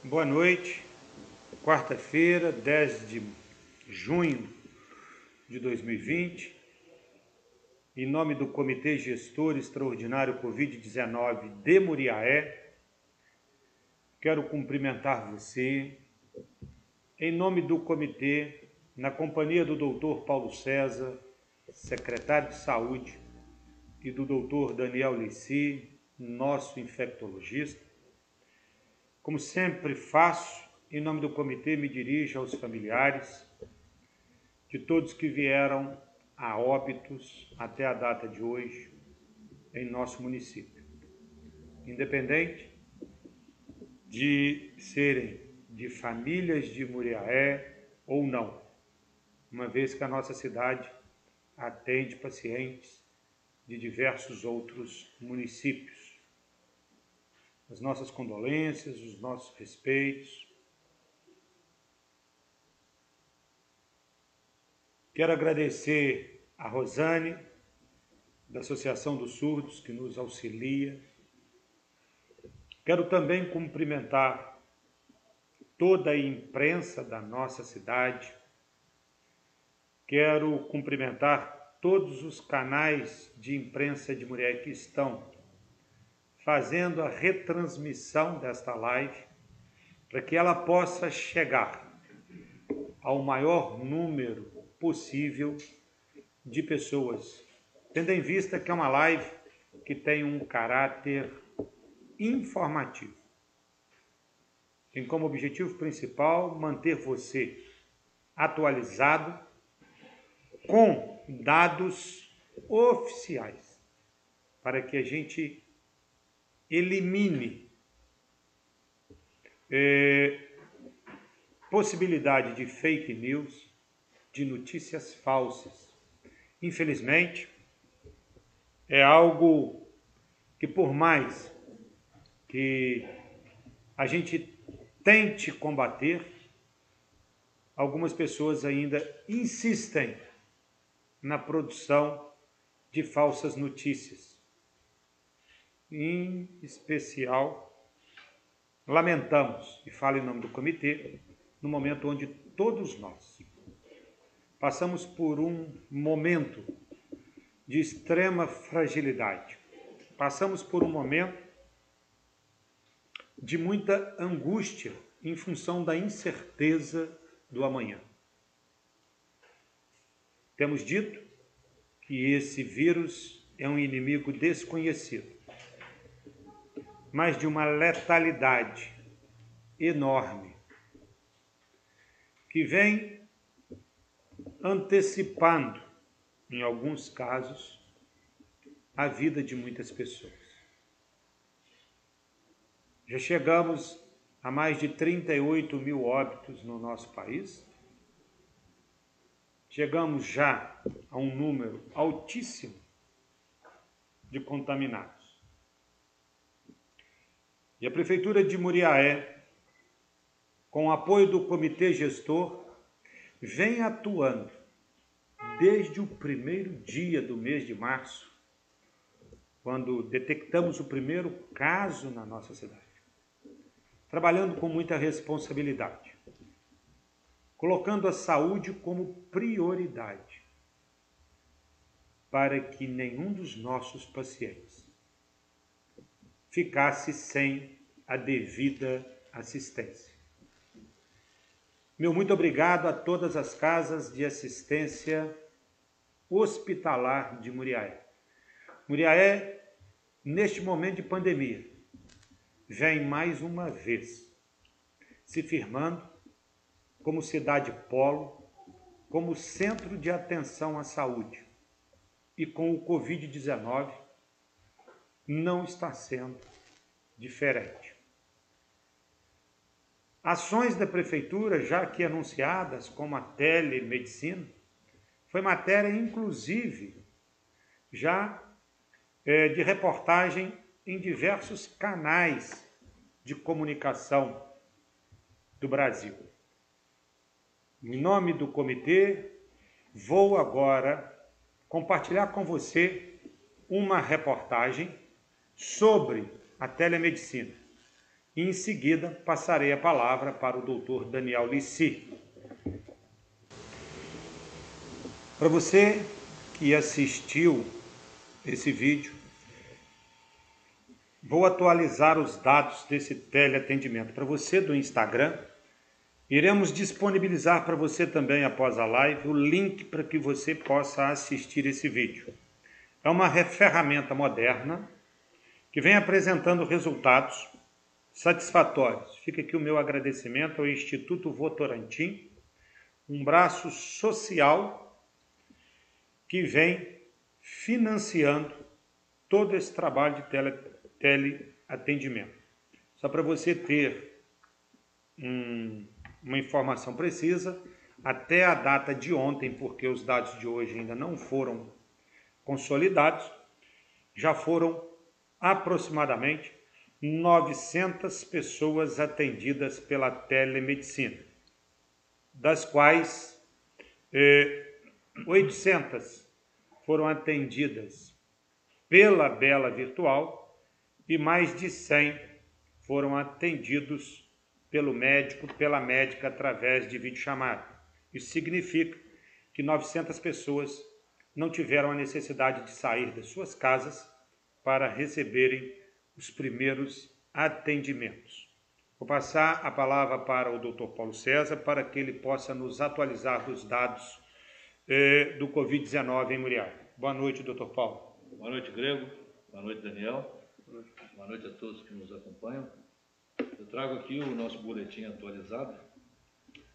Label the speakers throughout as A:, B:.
A: Boa noite, quarta-feira, 10 de junho de 2020. Em nome do Comitê Gestor Extraordinário Covid-19 de Muriaé, quero cumprimentar você. Em nome do comitê, na companhia do Dr. Paulo César, secretário de Saúde, e do Dr. Daniel Lissi, nosso infectologista, como sempre faço, em nome do comitê, me dirijo aos familiares de todos que vieram a óbitos até a data de hoje em nosso município. Independente de serem de famílias de Muriaé ou não, uma vez que a nossa cidade atende pacientes de diversos outros municípios. As nossas condolências, os nossos respeitos. Quero agradecer a Rosane, da Associação dos Surdos, que nos auxilia. Quero também cumprimentar toda a imprensa da nossa cidade. Quero cumprimentar todos os canais de imprensa de Muriaé que estão fazendo a retransmissão desta live, para que ela possa chegar ao maior número possível de pessoas, tendo em vista que é uma live que tem um caráter informativo. Tem como objetivo principal manter você atualizado com dados oficiais, para que a gente elimine possibilidade de fake news, de notícias falsas. Infelizmente, é algo que, por mais que a gente tente combater, algumas pessoas ainda insistem na produção de falsas notícias. Em especial, lamentamos, e falo em nome do comitê, no momento onde todos nós passamos por um momento de extrema fragilidade. Passamos por um momento de muita angústia em função da incerteza do amanhã. Temos dito que esse vírus é um inimigo desconhecido, mas de uma letalidade enorme, que vem antecipando, em alguns casos, a vida de muitas pessoas. Já chegamos a mais de 38 mil óbitos no nosso país. Chegamos já a um número altíssimo de contaminados. E a Prefeitura de Muriaé, com o apoio do Comitê Gestor, vem atuando desde o primeiro dia do mês de março, quando detectamos o primeiro caso na nossa cidade, trabalhando com muita responsabilidade, colocando a saúde como prioridade, para que nenhum dos nossos pacientes ficasse sem a devida assistência. Meu muito obrigado a todas as casas de assistência hospitalar de Muriaé. Muriaé, neste momento de pandemia, vem mais uma vez se firmando como cidade polo, como centro de atenção à saúde. E com o Covid-19 não está sendo diferente. Ações da Prefeitura, já aqui anunciadas, como a telemedicina, foi matéria, inclusive, já de reportagem em diversos canais de comunicação do Brasil. Em nome do comitê, vou agora compartilhar com você uma reportagem sobre a telemedicina, e em seguida passarei a palavra para o Dr. Daniel Lissi. Para você que assistiu esse vídeo, vou atualizar os dados desse teleatendimento. Para você do Instagram, iremos disponibilizar para você também após a live o link para que você possa assistir esse vídeo. É uma ferramenta moderna que vem apresentando resultados satisfatórios. Fica aqui o meu agradecimento ao Instituto Votorantim, um braço social que vem financiando todo esse trabalho de teleatendimento. Só para você ter uma informação precisa, até a data de ontem, porque os dados de hoje ainda não foram consolidados, já foram aproximadamente 900 pessoas atendidas pela telemedicina, das quais 800 foram atendidas pela Bela Virtual e mais de 100 foram atendidos pelo médico, pela médica, através de videochamada. Isso significa que 900 pessoas não tiveram a necessidade de sair das suas casas para receberem os primeiros atendimentos. Vou passar a palavra para o Dr. Paulo César para que ele possa nos atualizar dos dados do Covid-19 em Muriaé. Boa noite, Dr. Paulo.
B: Boa noite, Grego. Boa noite, Daniel. Boa noite a todos que nos acompanham. Eu trago aqui o nosso boletim atualizado.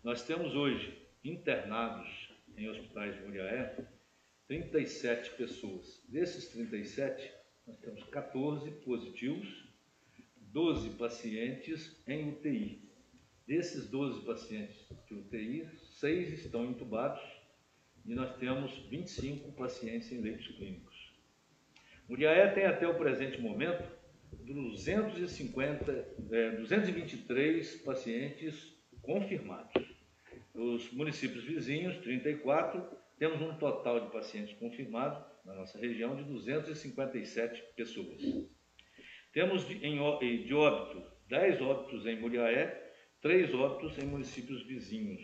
B: Nós temos hoje internados em hospitais de Muriaé 37 pessoas. Desses 37, nós temos 14 positivos, 12 pacientes em UTI. Desses 12 pacientes de UTI, 6 estão entubados e nós temos 25 pacientes em leitos clínicos. Muriaé tem até o presente momento 223 pacientes confirmados. Os municípios vizinhos, 34, temos um total de pacientes confirmados na nossa região de 257 pessoas. Temos de óbito, 10 óbitos em Muriaé, 3 óbitos em municípios vizinhos.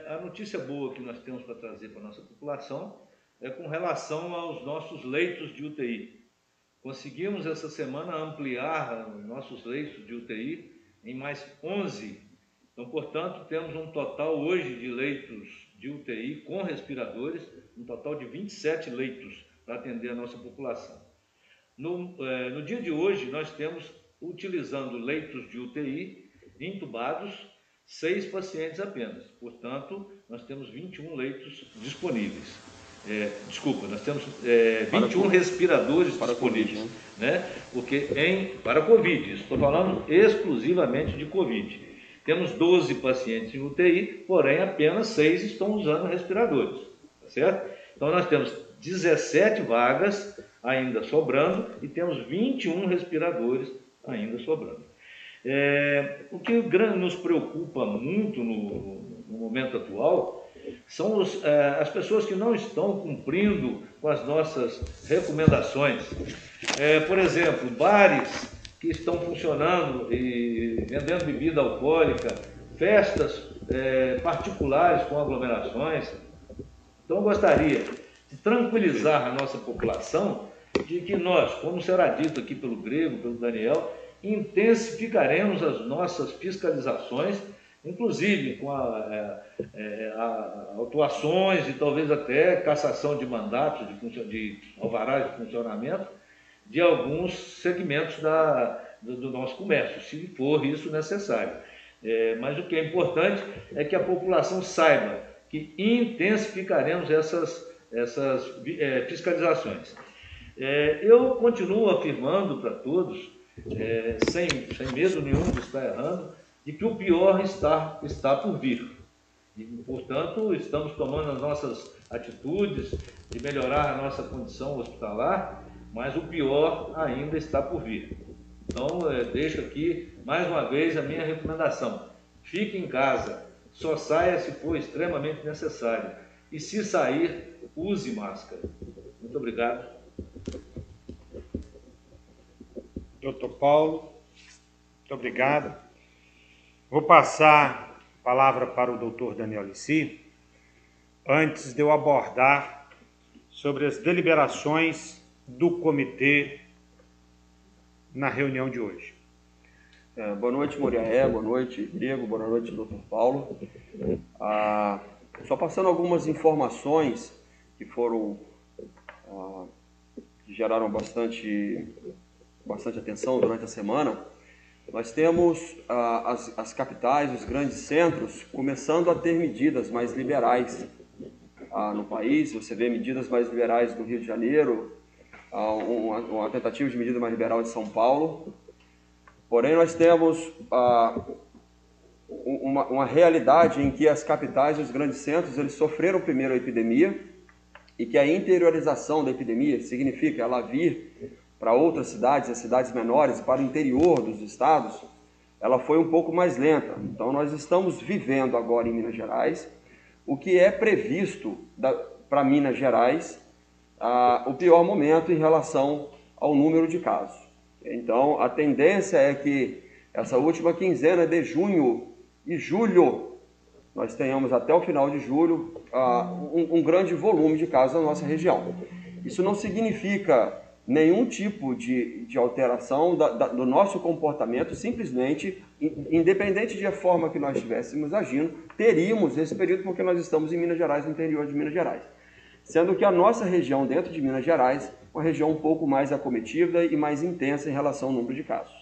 B: A notícia boa que nós temos para trazer para a nossa população é com relação aos nossos leitos de UTI. Conseguimos essa semana ampliar nossos leitos de UTI em mais 11. Então, portanto, temos um total hoje de leitos de UTI com respiradores, um total de 27 leitos para atender a nossa população. No dia de hoje, nós temos, utilizando leitos de UTI, intubados, 6 pacientes apenas. Portanto, nós temos 21 leitos disponíveis. Nós temos 21 respiradores disponíveis, né? Porque para Covid, estou falando exclusivamente de Covid. Temos 12 pacientes em UTI, porém apenas 6 estão usando respiradores, tá certo? Então nós temos 17 vagas ainda sobrando e temos 21 respiradores ainda sobrando. O que nos preocupa muito no momento atual são as pessoas que não estão cumprindo com as nossas recomendações. Por exemplo, bares que estão funcionando e vendendo bebida alcoólica, festas particulares com aglomerações. Então, eu gostaria de tranquilizar a nossa população de que nós, como será dito aqui pelo Grego, pelo Daniel, intensificaremos as nossas fiscalizações, inclusive com autuações e talvez até cassação de mandatos, de alvarás de funcionamento de alguns segmentos do nosso comércio, se for isso necessário. Mas o que é importante é que a população saiba que intensificaremos essas fiscalizações. Eu continuo afirmando para todos, sem medo nenhum de estar errando, de que o pior está por vir. E, portanto, estamos tomando as nossas atitudes de melhorar a nossa condição hospitalar, mas o pior ainda está por vir. Então, deixo aqui, mais uma vez, a minha recomendação. Fique em casa, só saia se for extremamente necessário. E se sair, use máscara. Muito obrigado.
A: Dr. Paulo. Muito obrigado. Vou passar a palavra para o doutor Daniel Lissi, antes de eu abordar sobre as deliberações do comitê na reunião de hoje.
C: Boa noite, Muriaé, boa noite, Diego, boa noite, doutor Paulo. Só passando algumas informações que foram, que geraram bastante atenção durante a semana. Nós temos as capitais, os grandes centros, começando a ter medidas mais liberais no país. Você vê medidas mais liberais no Rio de Janeiro, uma tentativa de medida mais liberal em São Paulo. Porém, nós temos uma realidade em que as capitais e os grandes centros eles sofreram primeiro a epidemia e que a interiorização da epidemia significa ela vir para outras cidades, as cidades menores, para o interior dos estados, ela foi um pouco mais lenta. Então, nós estamos vivendo agora em Minas Gerais o que é previsto para Minas Gerais o pior momento em relação ao número de casos. Então, a tendência é que essa última quinzena de junho e julho, nós tenhamos até o final de julho um grande volume de casos na nossa região. Isso não significa nenhum tipo de alteração do nosso comportamento, simplesmente, independente de a forma que nós estivéssemos agindo, teríamos esse período porque nós estamos em Minas Gerais, no interior de Minas Gerais. Sendo que a nossa região dentro de Minas Gerais é uma região um pouco mais acometida e mais intensa em relação ao número de casos.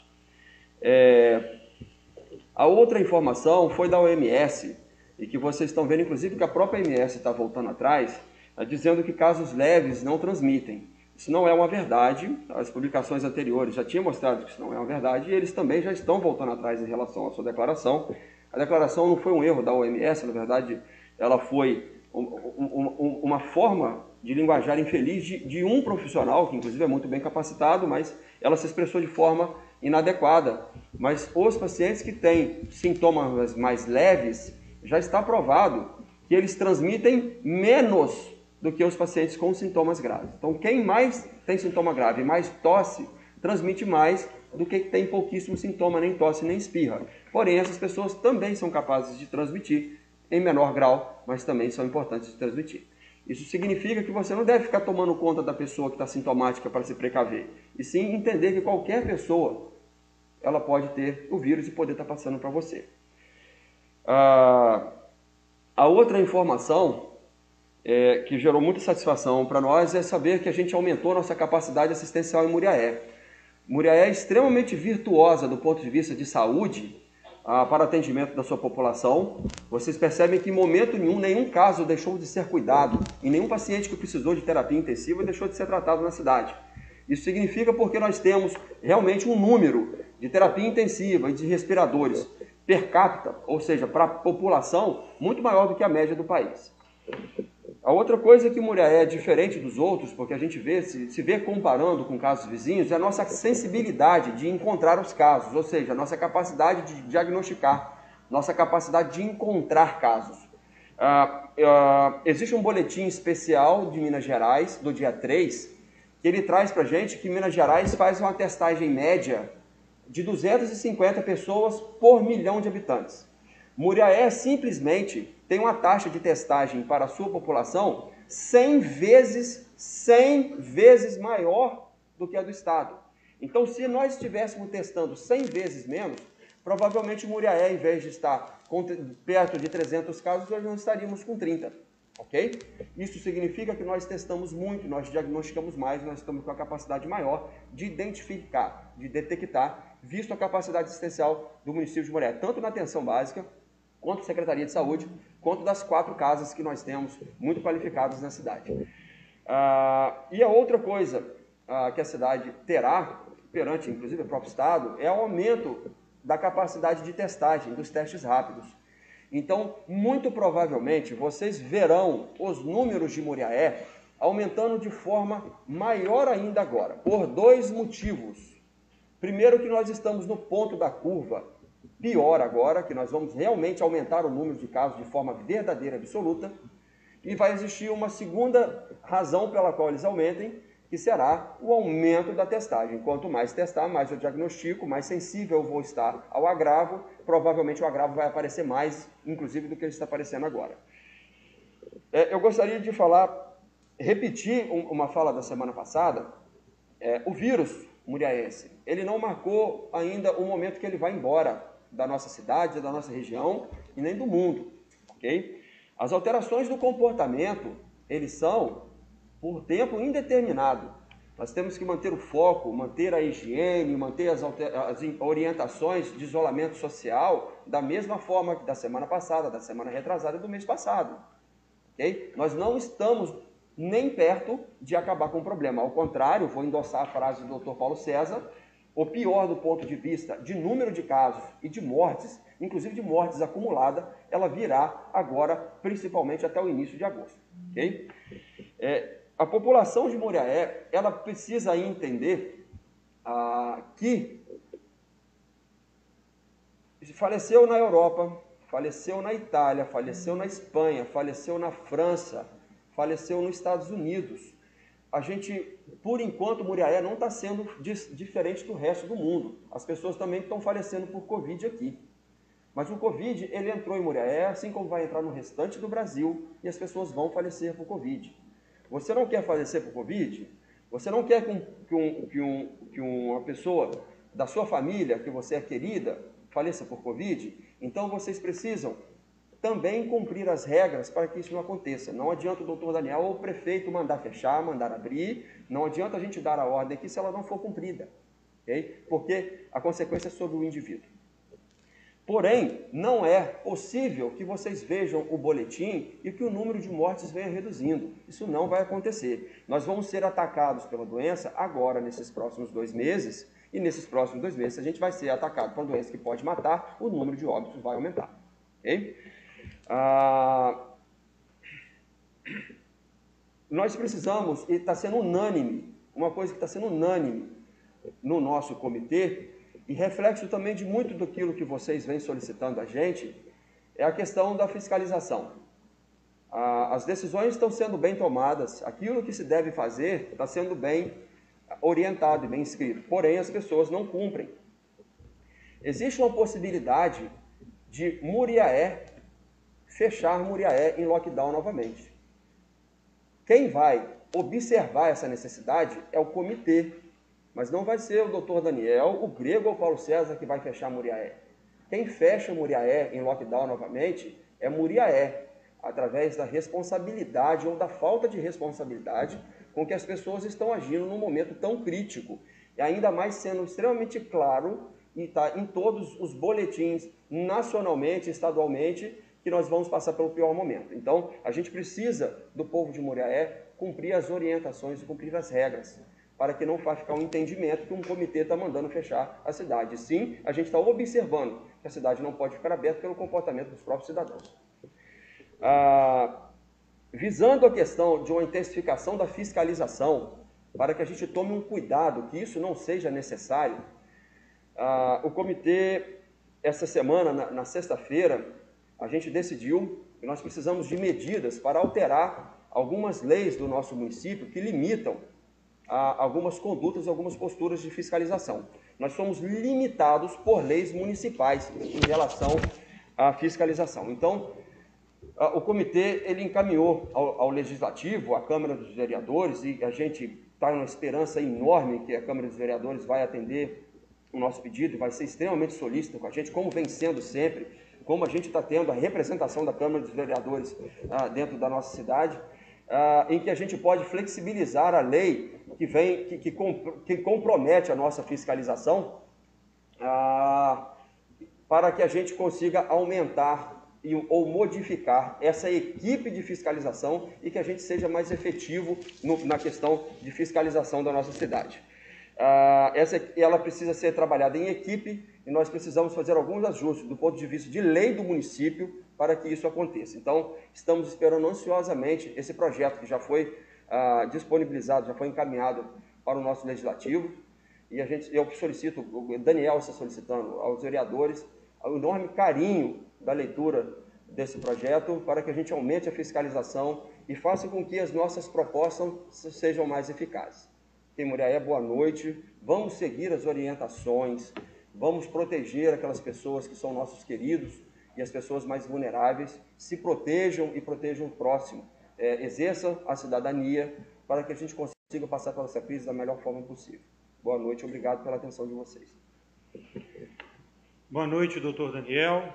C: A outra informação foi da OMS, e que vocês estão vendo, inclusive, que a própria OMS está voltando atrás, dizendo que casos leves não transmitem. Isso não é uma verdade, as publicações anteriores já tinham mostrado que isso não é uma verdade, e eles também já estão voltando atrás em relação à sua declaração. A declaração não foi um erro da OMS, na verdade, ela foi uma forma de linguajar infeliz de um profissional, que inclusive é muito bem capacitado, mas ela se expressou de forma inadequada. Mas os pacientes que têm sintomas mais leves, já está provado que eles transmitem menos do que os pacientes com sintomas graves. Então, quem mais tem sintoma grave e mais tosse, transmite mais do que tem pouquíssimo sintoma, nem tosse, nem espirra. Porém, essas pessoas também são capazes de transmitir em menor grau, mas também são importantes de transmitir. Isso significa que você não deve ficar tomando conta da pessoa que está sintomática para se precaver, e sim entender que qualquer pessoa ela pode ter o vírus e poder estar passando para você. A outra informação que gerou muita satisfação para nós é saber que a gente aumentou nossa capacidade assistencial em Muriaé. Muriaé é extremamente virtuosa do ponto de vista de saúde para atendimento da sua população. Vocês percebem que em momento nenhum caso deixou de ser cuidado e nenhum paciente que precisou de terapia intensiva deixou de ser tratado na cidade. Isso significa porque nós temos realmente um número de terapia intensiva e de respiradores per capita, ou seja, para a população, muito maior do que a média do país. A outra coisa que Muriaé é diferente dos outros, porque a gente se vê comparando com casos vizinhos, é a nossa sensibilidade de encontrar os casos, ou seja, a nossa capacidade de diagnosticar, nossa capacidade de encontrar casos. Existe um boletim especial de Minas Gerais, do dia 3, que ele traz para a gente que Minas Gerais faz uma testagem média de 250 pessoas por milhão de habitantes. Muriaé simplesmente tem uma taxa de testagem para a sua população 100 vezes maior do que a do estado. Então, se nós estivéssemos testando 100 vezes menos, provavelmente Muriaé, em vez de estar perto de 300 casos, nós não estaríamos com 30, ok? Isso significa que nós testamos muito, nós diagnosticamos mais, nós estamos com a capacidade maior de identificar, de detectar, visto a capacidade assistencial do município de Muriaé, tanto na atenção básica, quanto Secretaria de Saúde, quanto das 4 casas que nós temos muito qualificadas na cidade. E a outra coisa que a cidade terá, perante inclusive o próprio Estado, é o aumento da capacidade de testagem, dos testes rápidos. Então, muito provavelmente, vocês verão os números de Muriaé aumentando de forma maior ainda agora, por 2 motivos. Primeiro, que nós estamos no ponto da curva pior agora, que nós vamos realmente aumentar o número de casos de forma verdadeira e absoluta, e vai existir uma segunda razão pela qual eles aumentem, que será o aumento da testagem. Quanto mais testar, mais eu diagnostico, mais sensível eu vou estar ao agravo, provavelmente o agravo vai aparecer mais, inclusive, do que ele está aparecendo agora. Eu gostaria de repetir uma fala da semana passada. O vírus muriaense, ele não marcou ainda o momento que ele vai embora da nossa cidade, da nossa região e nem do mundo, ok? As alterações do comportamento, eles são por tempo indeterminado. Nós temos que manter o foco, manter a higiene, manter as orientações de isolamento social da mesma forma que da semana passada, da semana retrasada e do mês passado. Okay? Nós não estamos nem perto de acabar com o problema. Ao contrário, vou endossar a frase do Dr. Paulo César, o pior do ponto de vista de número de casos e de mortes, inclusive de mortes acumuladas, ela virá agora, principalmente até o início de agosto. Okay? A população de Muriaé, ela precisa entender que faleceu na Europa, faleceu na Itália, faleceu na Espanha, faleceu na França, faleceu nos Estados Unidos. A gente, por enquanto, Muriaé não está sendo diferente do resto do mundo. As pessoas também estão falecendo por Covid aqui. Mas o Covid, ele entrou em Muriaé, assim como vai entrar no restante do Brasil, e as pessoas vão falecer por Covid. Você não quer falecer por Covid? Você não quer que uma pessoa da sua família, que você é querida, faleça por Covid? Então vocês precisam também cumprir as regras para que isso não aconteça. Não adianta o doutor Daniel ou o prefeito mandar fechar, mandar abrir, não adianta a gente dar a ordem aqui se ela não for cumprida, okay? Porque a consequência é sobre o indivíduo. Porém, não é possível que vocês vejam o boletim e que o número de mortes venha reduzindo. Isso não vai acontecer. Nós vamos ser atacados pela doença agora, nesses próximos 2 meses, e nesses próximos 2 meses a gente vai ser atacado por uma doença que pode matar, o número de óbitos vai aumentar. Okay? Nós precisamos, e está sendo unânime, uma coisa que está sendo unânime no nosso comitê, e reflexo também de muito daquilo que vocês vêm solicitando a gente, é a questão da fiscalização. As decisões estão sendo bem tomadas, aquilo que se deve fazer está sendo bem orientado e bem escrito, porém as pessoas não cumprem. Existe uma possibilidade de Muriaé fechar Muriaé em lockdown novamente. Quem vai observar essa necessidade é o comitê, mas não vai ser o doutor Daniel, o Grego ou o Paulo César que vai fechar Muriaé. Quem fecha Muriaé em lockdown novamente é Muriaé, através da responsabilidade ou da falta de responsabilidade com que as pessoas estão agindo num momento tão crítico, e ainda mais sendo extremamente claro, e está em todos os boletins, nacionalmente, estadualmente, que nós vamos passar pelo pior momento. Então, a gente precisa do povo de Muriaé cumprir as orientações e cumprir as regras, para que não faça ficar um entendimento que um comitê está mandando fechar a cidade. Sim, a gente está observando que a cidade não pode ficar aberta pelo comportamento dos próprios cidadãos. Visando a questão de uma intensificação da fiscalização, para que a gente tome um cuidado, que isso não seja necessário, o comitê, essa semana, na sexta-feira, a gente decidiu que nós precisamos de medidas para alterar algumas leis do nosso município que limitam algumas condutas, algumas posturas de fiscalização. Nós somos limitados por leis municipais em relação à fiscalização. Então, o comitê ele encaminhou ao Legislativo, à Câmara dos Vereadores, e a gente está numa esperança enorme que a Câmara dos Vereadores vai atender o nosso pedido, vai ser extremamente solícita com a gente, como vem sendo sempre, como a gente está tendo a representação da Câmara dos Vereadores dentro da nossa cidade, em que a gente pode flexibilizar a lei que compromete a nossa fiscalização, para que a gente consiga aumentar ou modificar essa equipe de fiscalização e que a gente seja mais efetivo na questão de fiscalização da nossa cidade. Ela precisa ser trabalhada em equipe e nós precisamos fazer alguns ajustes do ponto de vista de lei do município para que isso aconteça. Então, estamos esperando ansiosamente esse projeto que já foi disponibilizado, já foi encaminhado para o nosso legislativo, e eu solicito, o Daniel está solicitando aos vereadores o enorme carinho da leitura desse projeto para que a gente aumente a fiscalização e faça com que as nossas propostas sejam mais eficazes. em Muriaé, boa noite. Vamos seguir as orientações, vamos proteger aquelas pessoas que são nossos queridos e as pessoas mais vulneráveis. Se protejam e protejam o próximo. Exerçam a cidadania para que a gente consiga passar por essa crise da melhor forma possível. Boa noite, obrigado pela atenção de vocês.
A: Boa noite, doutor Daniel.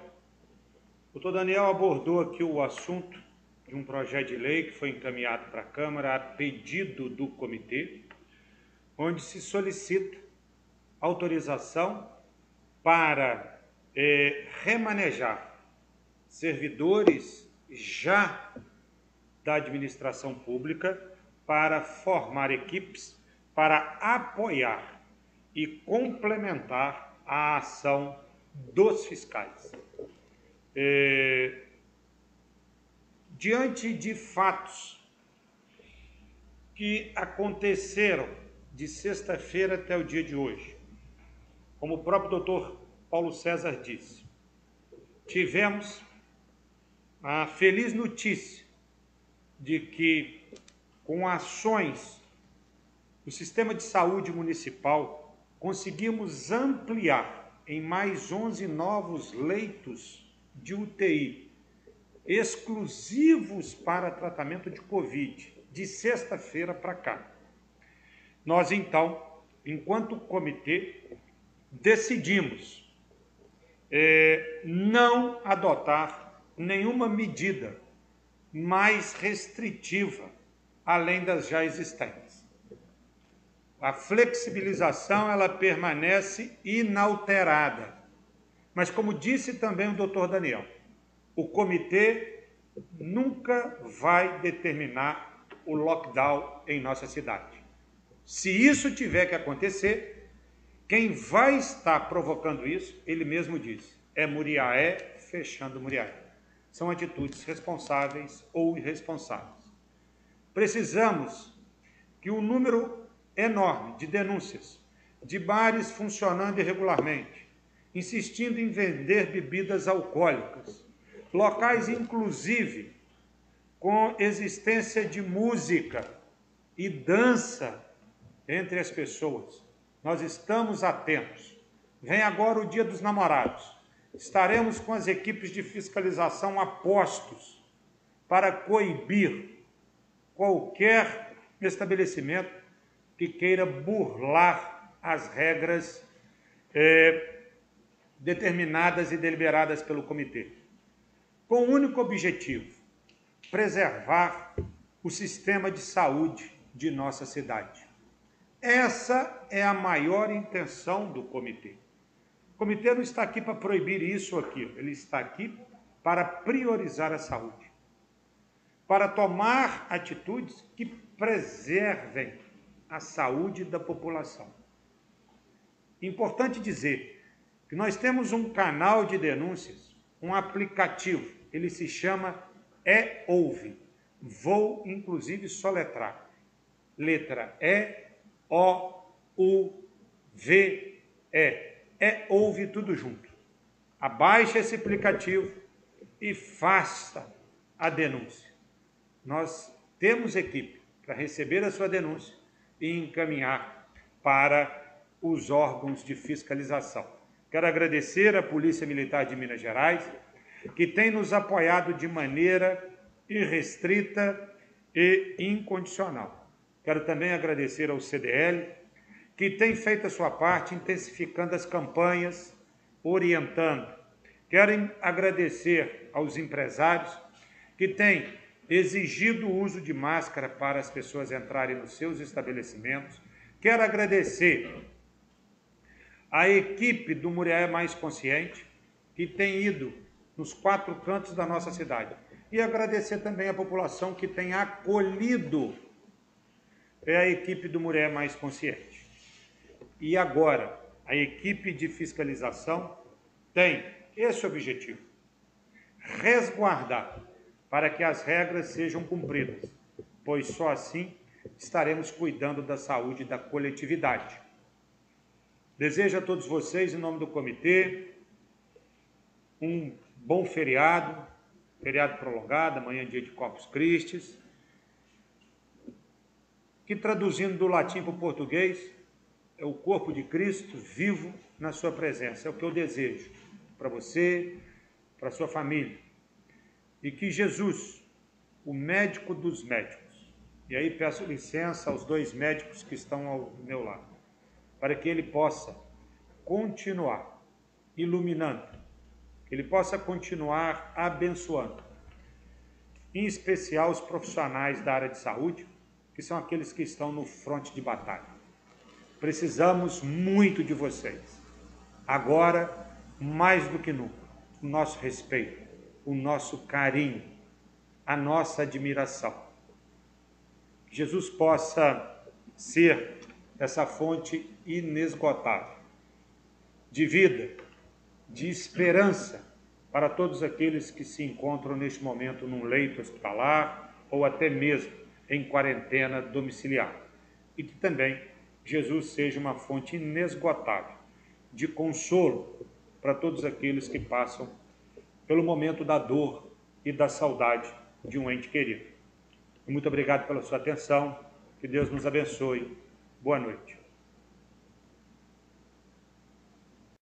A: O doutor Daniel abordou aqui o assunto de um projeto de lei que foi encaminhado para a Câmara a pedido do comitê, onde se solicita autorização para remanejar servidores já da administração pública para formar equipes para apoiar e complementar a ação dos fiscais. Diante de fatos que aconteceram de sexta-feira até o dia de hoje, como o próprio doutor Paulo César disse, tivemos a feliz notícia de que, com ações do Sistema de Saúde Municipal, conseguimos ampliar em mais 11 novos leitos de UTI, exclusivos para tratamento de Covid, de sexta-feira para cá. Nós, então, enquanto comitê, decidimos não adotar nenhuma medida mais restritiva, além das já existentes. A flexibilização, ela permanece inalterada. Mas, como disse também o doutor Daniel, o comitê nunca vai determinar o lockdown em nossa cidade. Se isso tiver que acontecer, quem vai estar provocando isso, ele mesmo disse, é Muriaé fechando Muriaé. São atitudes responsáveis ou irresponsáveis. Precisamos que o número enorme de denúncias de bares funcionando irregularmente, insistindo em vender bebidas alcoólicas, locais inclusive com existência de música e dança entre as pessoas. Nós estamos atentos. Vem agora o Dia dos Namorados. Estaremos com as equipes de fiscalização a postos para coibir qualquer estabelecimento que queira burlar as regras determinadas e deliberadas pelo comitê, com o único objetivo: preservar o sistema de saúde de nossa cidade. Essa é a maior intenção do comitê. O comitê não está aqui para proibir isso ou aquilo, ele está aqui para priorizar a saúde, para tomar atitudes que preservem a saúde da população. Importante dizer que nós temos um canal de denúncias, um aplicativo, ele se chama E-Ouve. Vou, inclusive, soletrar. Letra E-O-U-V-E. E-Ouve tudo junto. Abaixe esse aplicativo e faça a denúncia. Nós temos equipe para receber a sua denúncia e encaminhar para os órgãos de fiscalização. Quero agradecer à Polícia Militar de Minas Gerais, que tem nos apoiado de maneira irrestrita e incondicional. Quero também agradecer ao CDL, que tem feito a sua parte, intensificando as campanhas, orientando. Quero agradecer aos empresários, que têm exigido o uso de máscara para as pessoas entrarem nos seus estabelecimentos. Quero agradecer à equipe do Muriaé Mais Consciente, que tem ido nos 4 cantos da nossa cidade. E agradecer também à população que tem acolhido a equipe do Muriaé Mais Consciente. E agora, a equipe de fiscalização tem esse objetivo: resguardar para que as regras sejam cumpridas, pois só assim estaremos cuidando da saúde da coletividade. Desejo a todos vocês, em nome do comitê, um bom feriado prolongado, amanhã é dia de Corpus Christi. que, traduzindo do latim para o português, é o corpo de Cristo vivo na sua presença. É o que eu desejo para você, para sua família. E que Jesus, o médico dos médicos, e aí peço licença aos 2 médicos que estão ao meu lado, para que ele possa continuar iluminando, que ele possa continuar abençoando, em especial os profissionais da área de saúde, que são aqueles que estão no fronte de batalha. Precisamos muito de vocês. Agora, mais do que nunca, o nosso respeito, o nosso carinho, a nossa admiração. Que Jesus possa ser essa fonte inesgotável de vida, de esperança para todos aqueles que se encontram neste momento num leito hospitalar ou até mesmo em quarentena domiciliar. E que também Jesus seja uma fonte inesgotável de consolo para todos aqueles que passam pelo momento da dor e da saudade de um ente querido. Muito obrigado pela sua atenção, que Deus nos abençoe. Boa noite.